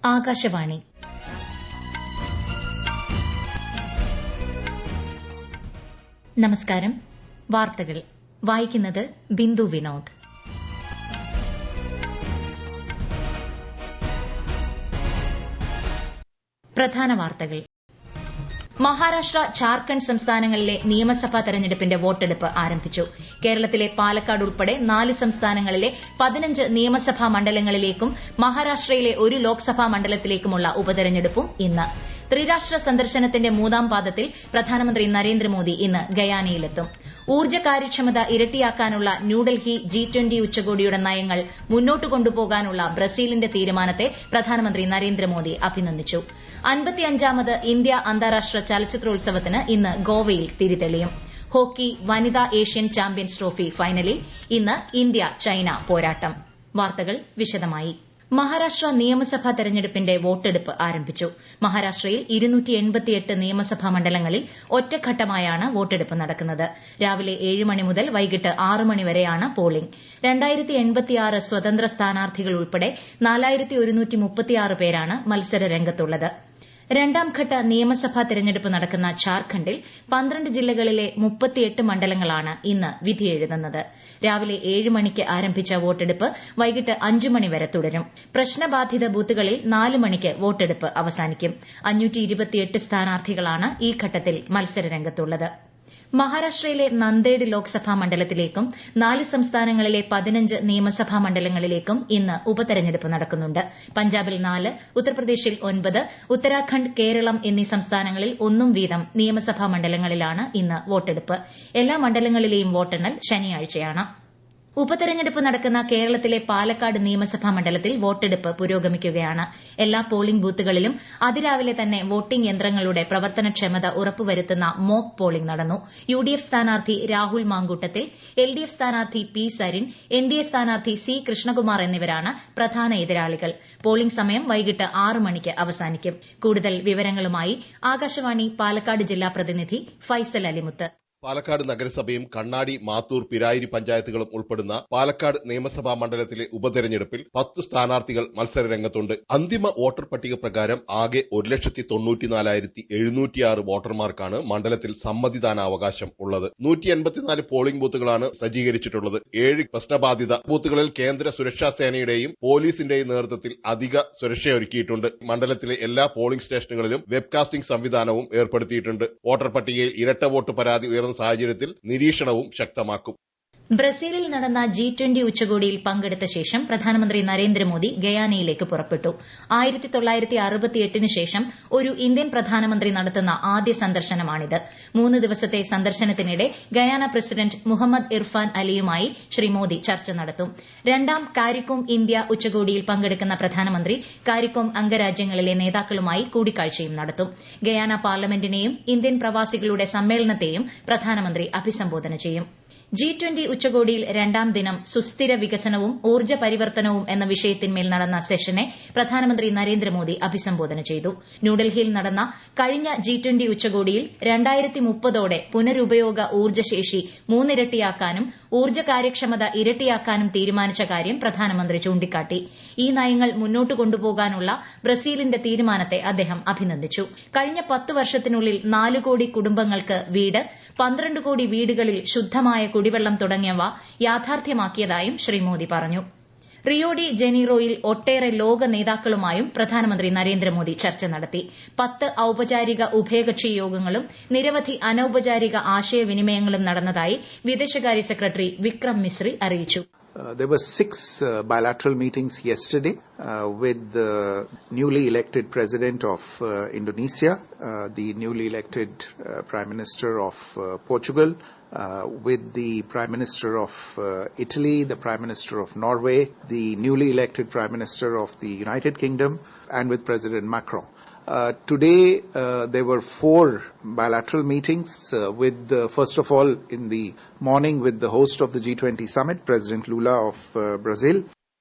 ആകാശവാണി. നമസ്കാരം. വാർത്തകൾ വായിക്കുന്നത് ബിന്ദു വിനോദ്. പ്രധാന വാർത്തകൾ. മഹാരാഷ്ട്ര, ഝാർഖണ്ഡ് സംസ്ഥാനങ്ങളിലെ നിയമസഭാ തെരഞ്ഞെടുപ്പിന്റെ വോട്ടെടുപ്പ് ആരംഭിച്ചു. കേരളത്തിലെ പാലക്കാട് ഉൾപ്പെടെ 4 സംസ്ഥാനങ്ങളിലെ 15 നിയമസഭാ മണ്ഡലങ്ങളിലേക്കും മഹാരാഷ്ട്രയിലെ 1 ലോക്സഭാ മണ്ഡലത്തിലേക്കുമുള്ള ഉപതെരഞ്ഞെടുപ്പും ഇന്ന്. ത്രിരാഷ്ട്ര സന്ദർശനത്തിന്റെ 3ാം പാദത്തിൽ പ്രധാനമന്ത്രി നരേന്ദ്രമോദി ഇന്ന് ഗയാനയിലെത്തും. ഊർജ്ജ കാര്യക്ഷമത ഇരട്ടിയാക്കാനുള്ള ന്യൂഡൽഹി G20 ഉച്ചകോടിയുടെ നയങ്ങൾ മുന്നോട്ട് കൊണ്ടുപോകാനുള്ള ബ്രസീലിന്റെ തീരുമാനത്തെ പ്രധാനമന്ത്രി നരേന്ദ്രമോദി അഭിനന്ദിച്ചു. 55ാമത് ഇന്ത്യ അന്താരാഷ്ട്ര ചലച്ചിത്രോത്സവത്തിന് ഇന്ന് ഗോവയിൽ തിരിതെളിയും. ഹോക്കി വനിതാ ഏഷ്യൻ ചാമ്പ്യൻസ് ട്രോഫി ഫൈനലിൽ ഇന്ന് ഇന്ത്യ ചൈന പോരാട്ടം. വാർത്തകൾ വിശദമായി. മഹാരാഷ്ട്ര നിയമസഭാ തെരഞ്ഞെടുപ്പിന്റെ വോട്ടെടുപ്പ് ആരംഭിച്ചു. മഹാരാഷ്ട്രയിൽ 288 നിയമസഭാ മണ്ഡലങ്ങളിൽ ഒറ്റഘട്ടമായാണ് വോട്ടെടുപ്പ് നടക്കുന്നത്. രാവിലെ 7 മണി മുതൽ വൈകിട്ട് 6 മണി വരെയാണ് പോളിംഗ്. 2086 സ്വതന്ത്ര സ്ഥാനാർത്ഥികൾ ഉൾപ്പെടെ 4136 പേരാണ് മത്സര രംഗത്തുള്ളത്. 2ാം ഘട്ട നിയമസഭാ തെരഞ്ഞെടുപ്പ് നടക്കുന്ന ഝാർഖണ്ഡിൽ 12 ജില്ലകളിലെ 38 മണ്ഡലങ്ങളാണ് ഇന്ന് വിധിയെഴുതുന്നത്. രാവിലെ 7 മണിക്ക് ആരംഭിച്ച വോട്ടെടുപ്പ് വൈകിട്ട് 5 മണി വരെ തുടരും. പ്രശ്നബാധിത ബൂത്തുകളിൽ 4 മണിക്ക് വോട്ടെടുപ്പ് അവസാനിക്കും. 528 സ്ഥാനാർത്ഥികളാണ് ഈ ഘട്ടത്തിൽ മത്സരരംഗത്തുള്ളത്. മഹാരാഷ്ട്രയിലെ നന്ദേഡ് ലോക്സഭാ മണ്ഡലത്തിലേക്കും 4 സംസ്ഥാനങ്ങളിലെ 15 നിയമസഭാ മണ്ഡലങ്ങളിലേക്കും ഇന്ന് ഉപതെരഞ്ഞെടുപ്പ് നടക്കുന്നുണ്ട്. പഞ്ചാബിൽ 4, ഉത്തർപ്രദേശിൽ 9, ഉത്തരാഖണ്ഡ്, കേരളം എന്നീ സംസ്ഥാനങ്ങളിൽ 1 വീതം നിയമസഭാ മണ്ഡലങ്ങളിലാണ് ഇന്ന് വോട്ടെടുപ്പ്. എല്ലാ മണ്ഡലങ്ങളിലെയും വോട്ടെണ്ണൽ ശനിയാഴ്ചയാണ്. ഉപതെരഞ്ഞെടുപ്പ് നടക്കുന്ന കേരളത്തിലെ പാലക്കാട് നിയമസഭാ മണ്ഡലത്തിൽ വോട്ടെടുപ്പ് പുരോഗമിക്കുകയാണ്. എല്ലാ പോളിംഗ് ബൂത്തുകളിലും അതിരാവിലെ തന്നെ വോട്ടിംഗ് യന്ത്രങ്ങളുടെ പ്രവർത്തനക്ഷമത ഉറപ്പുവരുത്തുന്ന മോക്ക് പോളിംഗ് നടന്നു. UDF സ്ഥാനാർത്ഥി രാഹുൽ മാങ്കൂട്ടത്തിൽ, LDF സ്ഥാനാർത്ഥി P സരിൻ, NDA സ്ഥാനാർത്ഥി C കൃഷ്ണകുമാർ എന്നിവരാണ് പ്രധാന എതിരാളികൾ. പോളിംഗ് സമയം വൈകിട്ട് 6 മണിക്ക് അവസാനിക്കും. കൂടുതൽ വിവരങ്ങളുമായി ആകാശവാണി പാലക്കാട് ജില്ലാ പ്രതിനിധി ഫൈസൽ അലിമുത്ത്. പാലക്കാട് നഗരസഭയും കണ്ണാടി, മാത്തൂർ, പിരായിരി പഞ്ചായത്തുകളും ഉൾപ്പെടുന്ന പാലക്കാട് നിയമസഭാ മണ്ഡലത്തിലെ ഉപതെരഞ്ഞെടുപ്പിൽ 10 സ്ഥാനാർത്ഥികൾ മത്സരരംഗത്തുണ്ട്. അന്തിമ വോട്ടർ പട്ടിക പ്രകാരം ആകെ 1,94,706 വോട്ടർമാർക്കാണ് മണ്ഡലത്തിൽ സമ്മതിദാനാവകാശം ഉള്ളത്. 184 പോളിംഗ് ബൂത്തുകളാണ് സജ്ജീകരിച്ചിട്ടുള്ളത്. 7 പ്രശ്നബാധിത ബൂത്തുകളിൽ കേന്ദ്ര സുരക്ഷാ സേനയുടെയും പോലീസിന്റെയും നേതൃത്വത്തിൽ അധിക സുരക്ഷയൊരുക്കിയിട്ടുണ്ട്. മണ്ഡലത്തിലെ എല്ലാ പോളിംഗ് സ്റ്റേഷനുകളിലും വെബ്കാസ്റ്റിംഗ് സംവിധാനവും ഏർപ്പെടുത്തിയിട്ടുണ്ട്. വോട്ടർ പട്ടികയിൽ ഇരട്ട വോട്ട് പരാതി ഉയർന്ന സാഹചര്യത്തിൽ നിരീക്ഷണവും ശക്തമാക്കും. ബ്രസീലിൽ നടന്ന G20 ഉച്ചകോടിയിൽ പങ്കെടുത്ത ശേഷം പ്രധാനമന്ത്രി നരേന്ദ്രമോദി ഗയാനയിലേക്ക് പുറപ്പെട്ടു. 1968 ശേഷം ഒരു ഇന്ത്യൻ പ്രധാനമന്ത്രി നടത്തുന്ന ആദ്യ സന്ദർശനമാണിത്. 3 ദിവസത്തെ സന്ദർശനത്തിനിടെ ഗയാന പ്രസിഡന്റ് മുഹമ്മദ് ഇർഫാൻ അലിയുമായി ശ്രീ മോദി ചർച്ച നടത്തും. 2ാം കാരിക്കോം ഇന്ത്യ ഉച്ചകോടിയിൽ പങ്കെടുക്കുന്ന പ്രധാനമന്ത്രി കാരിക്കോം അംഗരാജ്യങ്ങളിലെ നേതാക്കളുമായി കൂടിക്കാഴ്ചയും നടത്തും. ഗയാന പാർലമെന്റിനെയും ഇന്ത്യൻ പ്രവാസികളുടെ സമ്മേളനത്തെയും പ്രധാനമന്ത്രി അഭിസംബോധന ചെയ്യും. G20 ഉച്ചകോടിയിൽ 2ാം ദിനം സുസ്ഥിര വികസനവും ഊർജ്ജ പരിവർത്തനവും എന്ന വിഷയത്തിന്മേൽ നടന്ന സെഷനെ പ്രധാനമന്ത്രി നരേന്ദ്രമോദി അഭിസംബോധന ചെയ്തു. ന്യൂഡൽഹിയിൽ നടന്ന കഴിഞ്ഞ G20 ഉച്ചകോടിയിൽ 2030ഓടെ പുനരുപയോഗ ഊർജ്ജശേഷി 3 ഇരട്ടിയാക്കാനും ഊർജ്ജ കാര്യക്ഷമത ഇരട്ടിയാക്കാനും തീരുമാനിച്ച കാര്യം പ്രധാനമന്ത്രി ചൂണ്ടിക്കാട്ടി. ഈ നയങ്ങൾ മുന്നോട്ട് കൊണ്ടുപോകാനുള്ള ബ്രസീലിന്റെ തീരുമാനത്തെ അദ്ദേഹം അഭിനന്ദിച്ചു. കഴിഞ്ഞ 10 വർഷത്തിനുള്ളിൽ 4 കോടി കുടുംബങ്ങൾക്ക് വീട്, 12 കോടി വീടുകളിൽ ശുദ്ധമായ കുടിവെള്ളം തുടങ്ങിയവ യാഥാർത്ഥ്യമാക്കിയതായും ശ്രീ മോദി പറഞ്ഞു. റിയോ ഡി ജനീറോയിൽ ഒട്ടേറെ ലോക നേതാക്കളുമായും പ്രധാനമന്ത്രി നരേന്ദ്രമോദി ചർച്ച നടത്തി. 10 ഔപചാരിക ഉഭയകക്ഷി യോഗങ്ങളും നിരവധി അനൌപചാരിക ആശയവിനിമയങ്ങളും നടന്നതായി വിദേശകാര്യ സെക്രട്ടറി വിക്രം മിസ്രി അറിയിച്ചു. There were 6 bilateral meetings yesterday with the newly elected president of Indonesia, the newly elected prime minister of Portugal, with the prime minister of Italy, the prime minister of Norway, the newly elected prime minister of the United Kingdom, and with President Macron. Today there were 4 bilateral meetings with first of all in the morning with the host of the G20 summit, President Lula of Brazil.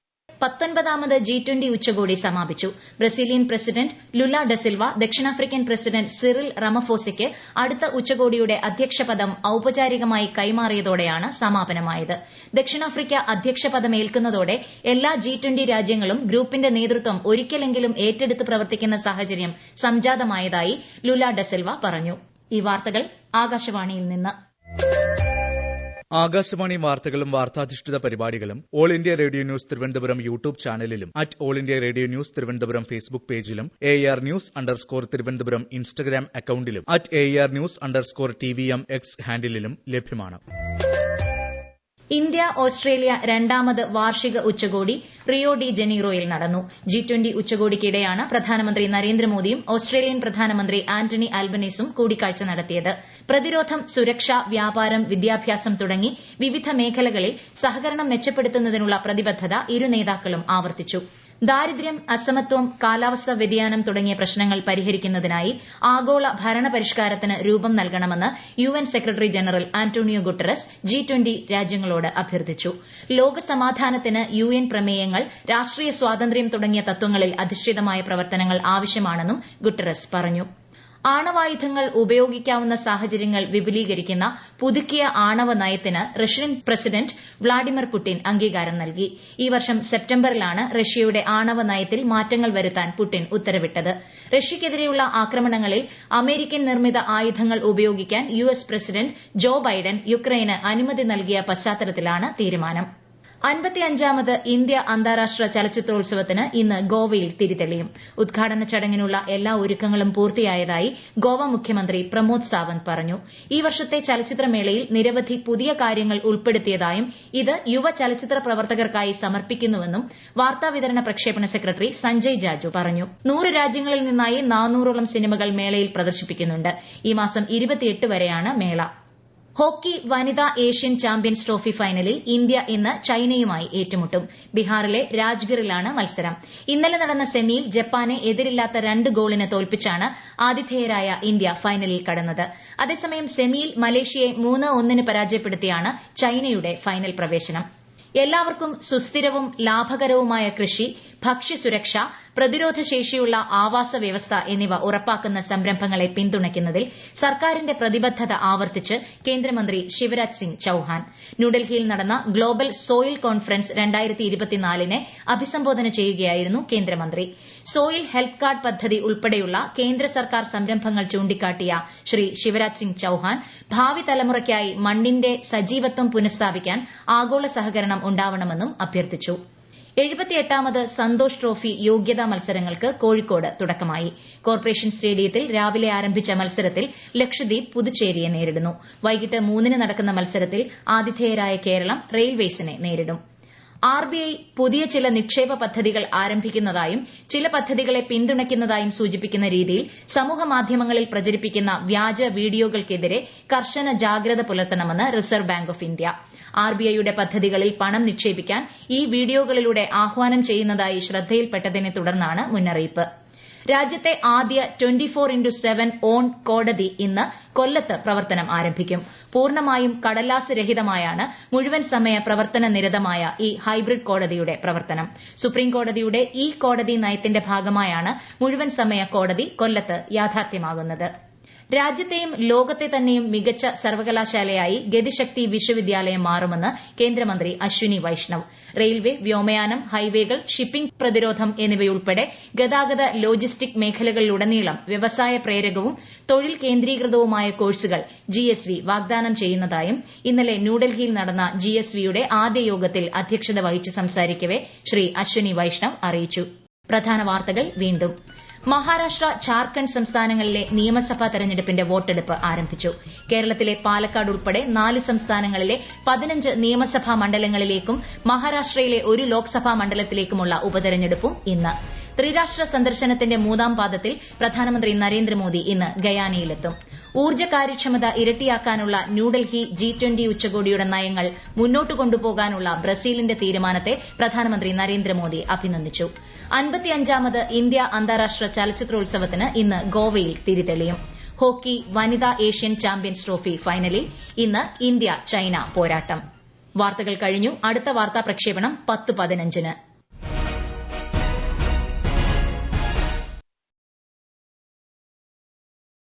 19ാമത് G20 ഉച്ചകോടി സമാപിച്ചു. Brazilian president Lula ഡസിൽവ ദക്ഷിണാഫ്രിക്കൻ president Cyril റമഫോസയ്ക്ക് അടുത്ത ഉച്ചകോടിയുടെ അധ്യക്ഷപദം ഔപചാരികമായി കൈമാറിയതോടെയാണ് സമാപനമായത്. ദക്ഷിണാഫ്രിക്ക അധ്യക്ഷപദമേൽക്കുന്നതോടെ എല്ലാ G20 രാജ്യങ്ങളും ഗ്രൂപ്പിന്റെ നേതൃത്വം ഒരിക്കലെങ്കിലും ഏറ്റെടുത്ത് പ്രവർത്തിക്കുന്ന സാഹചര്യം സംജാതമായതായി ലുല ഡസിൽവ പറഞ്ഞു. ഈ വാർത്തകൾ ആകാശവാണിയിൽ നിന്ന്. ആകാശവാണി വാർത്തകളും വാർത്താധിഷ്ഠിത പരിപാടികളും All India Radio news Thiruvananthapuram YouTube ചാനലിലും All India Radio news Thiruvananthapuram Facebook പേജിലും AR News_ തിരുവനന്തപുരം ഇൻസ്റ്റഗ്രാം അക്കൌണ്ടിലും AR News_TVM X ഹാൻഡിലും ലഭ്യമാണ്. ഇന്ത്യ ഓസ്ട്രേലിയ രണ്ടാമത് വാർഷിക ഉച്ചകോടി റിയോ ഡി ജനീറോയിൽ നടന്നു. G20 ഉച്ചകോടിക്കിടെയാണ് പ്രധാനമന്ത്രി നരേന്ദ്രമോദിയും ഓസ്ട്രേലിയൻ പ്രധാനമന്ത്രി ആന്റണി ആൽബനീസും കൂടിക്കാഴ്ച നടത്തിയത്. പ്രതിരോധം, സുരക്ഷ, വ്യാപാരം, വിദ്യാഭ്യാസം തുടങ്ങി വിവിധ മേഖലകളിൽ സഹകരണം മെച്ചപ്പെടുത്തുന്നതിനുള്ള പ്രതിബദ്ധത ഇരു നേതാക്കളും ആവർത്തിച്ചു. ദാരിദ്ര്യം, അസമത്വം, കാലാവസ്ഥാ വ്യതിയാനം തുടങ്ങിയ പ്രശ്നങ്ങൾ പരിഹരിക്കുന്നതിനായി ആഗോള ഭരണപരിഷ്കാരത്തിന് രൂപം നൽകണമെന്ന് UN secretary general Antonio Guterres G20 രാജ്യങ്ങളോട് അഭ്യർത്ഥിച്ചു. ലോകസമാധാനത്തിന് UN പ്രമേയങ്ങൾ, രാഷ്ട്രീയ സ്വാതന്ത്ര്യം തുടങ്ങിയ തത്വങ്ങളിൽ അധിഷ്ഠിതമായ പ്രവർത്തനങ്ങൾ ആവശ്യമാണെന്നും ഗുട്ടറസ് പറഞ്ഞു. ആണവായുധങ്ങൾ ഉപയോഗിക്കാവുന്ന സാഹചര്യങ്ങൾ വിപുലീകരിക്കുന്ന പുതുക്കിയ ആണവ നയത്തിന് റഷ്യൻ പ്രസിഡന്റ് വ്ളാഡിമിർ പുടിൻ അംഗീകാരം നൽകി. ഈ വർഷം സെപ്റ്റംബറിലാണ് റഷ്യയുടെ ആണവ നയത്തിൽ മാറ്റങ്ങൾ വരുത്താൻ പുടിൻ ഉത്തരവിട്ടത്. റഷ്യയ്ക്കെതിരെയുള്ള ആക്രമണങ്ങളിൽ അമേരിക്കൻ നിർമ്മിത ആയുധങ്ങൾ ഉപയോഗിക്കാൻ US പ്രസിഡന്റ് ജോ ബൈഡൻ യുക്രൈന് അനുമതി നൽകിയ പശ്ചാത്തലത്തിലാണ് തീരുമാനം. 55ാമത് ഇന്ത്യ അന്താരാഷ്ട്ര ചലച്ചിത്രോത്സവത്തിന് ഇന്ന് ഗോവയിൽ തിരിതെളിയും. ഉദ്ഘാടന ചടങ്ങിനുള്ള എല്ലാ ഒരുക്കങ്ങളും പൂർത്തിയായതായി ഗോവ മുഖ്യമന്ത്രി പ്രമോദ് സാവന്ത് പറഞ്ഞു. ഈ വർഷത്തെ ചലച്ചിത്രമേളയിൽ നിരവധി പുതിയ കാര്യങ്ങൾ ഉൾപ്പെടുത്തിയതായും ഇത് യുവ ചലച്ചിത്ര പ്രവർത്തകർക്കായി സമർപ്പിക്കുന്നുവെന്നും വാർത്താവിതരണ പ്രക്ഷേപണ സെക്രട്ടറി സഞ്ജയ് ജാജു പറഞ്ഞു. 100 രാജ്യങ്ങളിൽ നിന്നായി 400ഓളം സിനിമകൾ മേളയിൽ പ്രദർശിപ്പിക്കുന്നുണ്ട്. ഈ മാസം 28 വരെയാണ് മേള. ഹോക്കി വനിതാ ഏഷ്യൻ ചാമ്പ്യൻസ് ട്രോഫി ഫൈനലിൽ ഇന്ത്യ ഇന്ന് ചൈനയുമായി ഏറ്റുമുട്ടും. ബീഹാറിലെ രാജ്ഗറിലാണ് മത്സരം. ഇന്നലെ നടന്ന സെമിയിൽ ജപ്പാനെ എതിരില്ലാത്ത 2 ഗോളിന് തോൽപ്പിച്ചാണ് ആതിഥേയരായ ഇന്ത്യ ഫൈനലിൽ കടന്നത്. അതേസമയം സെമിയിൽ മലേഷ്യയെ 3-1 പരാജയപ്പെടുത്തിയാണ് ചൈനയുടെ ഫൈനൽ പ്രവേശനം. എല്ലാവർക്കും സുസ്ഥിരവും ലാഭകരവുമായ കൃഷി, ഭക്ഷ്യസുരക്ഷ, പ്രതിരോധശേഷിയുള്ള ആവാസ വ്യവസ്ഥ എന്നിവ ഉറപ്പാക്കുന്ന സംരംഭങ്ങളെ പിന്തുണയ്ക്കുന്നതിൽ സർക്കാരിന്റെ പ്രതിബദ്ധത ആവർത്തിച്ച് കേന്ദ്രമന്ത്രി ശിവരാജ് സിംഗ് ചൌഹാൻ. ന്യൂഡൽഹിയിൽ നടന്ന ഗ്ലോബൽ സോയിൽ കോൺഫറൻസ് 2024നെ അഭിസംബോധന ചെയ്യുകയായിരുന്നു കേന്ദ്രമന്ത്രി. സോയിൽ ഹെൽത്ത് കാർഡ് പദ്ധതി ഉൾപ്പെടെയുള്ള കേന്ദ്ര സർക്കാർ സംരംഭങ്ങൾ ചൂണ്ടിക്കാട്ടിയ ശ്രീ ശിവരാജ് സിംഗ് ചൌഹാൻ ഭാവി തലമുറയ്ക്കായി മണ്ണിന്റെ സജീവത്വം പുനഃസ്ഥാപിക്കാൻ ആഗോള സഹകരണം ഉണ്ടാവണമെന്നും അഭ്യർത്ഥിച്ചു. 78ാമത് സന്തോഷ് ട്രോഫി യോഗ്യതാ മത്സരങ്ങൾക്ക് കോഴിക്കോട് തുടക്കമായി. കോർപ്പറേഷൻ സ്റ്റേഡിയത്തിൽ രാവിലെ ആരംഭിച്ച മത്സരത്തിൽ ലക്ഷദ്വീപ് പുതുച്ചേരിയെ നേരിടുന്നു. വൈകിട്ട് 3 നടക്കുന്ന മത്സരത്തിൽ ആതിഥേയരായ കേരളം റെയിൽവേസിനെ നേരിടും. RBI പുതിയ ചില നിക്ഷേപ പദ്ധതികൾ ആരംഭിക്കുന്നതായും ചില പദ്ധതികളെ പിന്തുണയ്ക്കുന്നതായും സൂചിപ്പിക്കുന്ന രീതിയിൽ സമൂഹമാധ്യമങ്ങളിൽ പ്രചരിപ്പിക്കുന്ന വ്യാജ വീഡിയോകൾക്കെതിരെ കർശന ജാഗ്രത പുലർത്തണമെന്ന് റിസർവ് ബാങ്ക് ഓഫ് ഇന്ത്യ. RBIയുടെ പദ്ധതികളിൽ പണം നിക്ഷേപിക്കാൻ ഈ വീഡിയോകളിലൂടെ ആഹ്വാനം ചെയ്യുന്നതായി ശ്രദ്ധയിൽപ്പെട്ടതിനെ തുടർന്നാണ് മുന്നറിയിപ്പ്. രാജ്യത്തെ ആദ്യ 24x7 ഓൺ കോടതി ഇന്ന് കൊല്ലത്ത് പ്രവർത്തനം ആരംഭിക്കും. പൂർണ്ണമായും കടലാസ് രഹിതമായാണ് മുഴുവൻ സമയ പ്രവർത്തന നിരതമായ ഈ ഹൈബ്രിഡ് കോടതിയുടെ പ്രവർത്തനം. സുപ്രീം കോടതിയുടെ ഈ കോടതി നയത്തിന്റെ ഭാഗമായാണ് മുഴുവൻ സമയ കോടതി കൊല്ലത്ത് യാഥാർത്ഥ്യമാകുന്നത്. രാജ്യത്തെയും ലോകത്തെ തന്നെയും മികച്ച സർവകലാശാലയായി ഗതിശക്തി വിശ്വവിദ്യാലയം മാറുമെന്ന് കേന്ദ്രമന്ത്രി അശ്വിനി വൈഷ്ണവ്. റെയിൽവേ, വ്യോമയാനം, ഹൈവേകൾ, ഷിപ്പിംഗ് പ്രതിരോധം എന്നിവയുൾപ്പെടെ ഗതാഗത ലോജിസ്റ്റിക് മേഖലകളിലുടനീളം വ്യവസായ പ്രേരകവും തൊഴിൽ കേന്ദ്രീകൃതവുമായ കോഴ്സുകൾ GSV വാഗ്ദാനം ചെയ്യുന്നതായും ഇന്നലെ ന്യൂഡൽഹിയിൽ നടന്ന GSVയുടെ ആദ്യ യോഗത്തിൽ അധ്യക്ഷത വഹിച്ച് സംസാരിക്കവെ ശ്രീ അശ്വിനി വൈഷ്ണവ് അറിയിച്ചു. പ്രധാന വാർത്തകൾ വീണ്ടും. മഹാരാഷ്ട്ര, ഝാർഖണ്ഡ് സംസ്ഥാനങ്ങളിലെ നിയമസഭാ തെരഞ്ഞെടുപ്പിന്റെ വോട്ടെടുപ്പ് ആരംഭിച്ചു. കേരളത്തിലെ പാലക്കാട് ഉൾപ്പെടെ 4 സംസ്ഥാനങ്ങളിലെ 15 നിയമസഭാ മണ്ഡലങ്ങളിലേക്കും മഹാരാഷ്ട്രയിലെ 1 ലോക്സഭാ മണ്ഡലത്തിലേക്കുമുള്ള ഉപതെരഞ്ഞെടുപ്പും ഇന്ന്. ത്രിരാഷ്ട്ര സന്ദർശനത്തിന്റെ 3ാം പാദത്തിൽ പ്രധാനമന്ത്രി നരേന്ദ്രമോദി ഇന്ന് ഗയാനയിലെത്തും. ഊർജ്ജ കാര്യക്ഷമത ഇരട്ടിയാക്കാനുള്ള ന്യൂഡൽഹി G20 ഉച്ചകോടിയുടെ നയങ്ങൾ മുന്നോട്ട് കൊണ്ടുപോകാനുള്ള ബ്രസീലിന്റെ തീരുമാനത്തെ പ്രധാനമന്ത്രി നരേന്ദ്രമോദി അഭിനന്ദിച്ചു. 55ാമത് ഇന്ത്യ അന്താരാഷ്ട്ര ചലച്ചിത്രോത്സവത്തിന് ഇന്ന് ഗോവയിൽ തിരിതെളിയും. ഹോക്കി വനിതാ ഏഷ്യൻ ചാമ്പ്യൻസ് ട്രോഫി ഫൈനലിൽ ഇന്ന് ഇന്ത്യ ചൈന പോരാട്ടം. വാർത്തകൾ കഴിഞ്ഞു. അടുത്ത വാർത്താ പ്രക്ഷേപണം 10:15-ന്.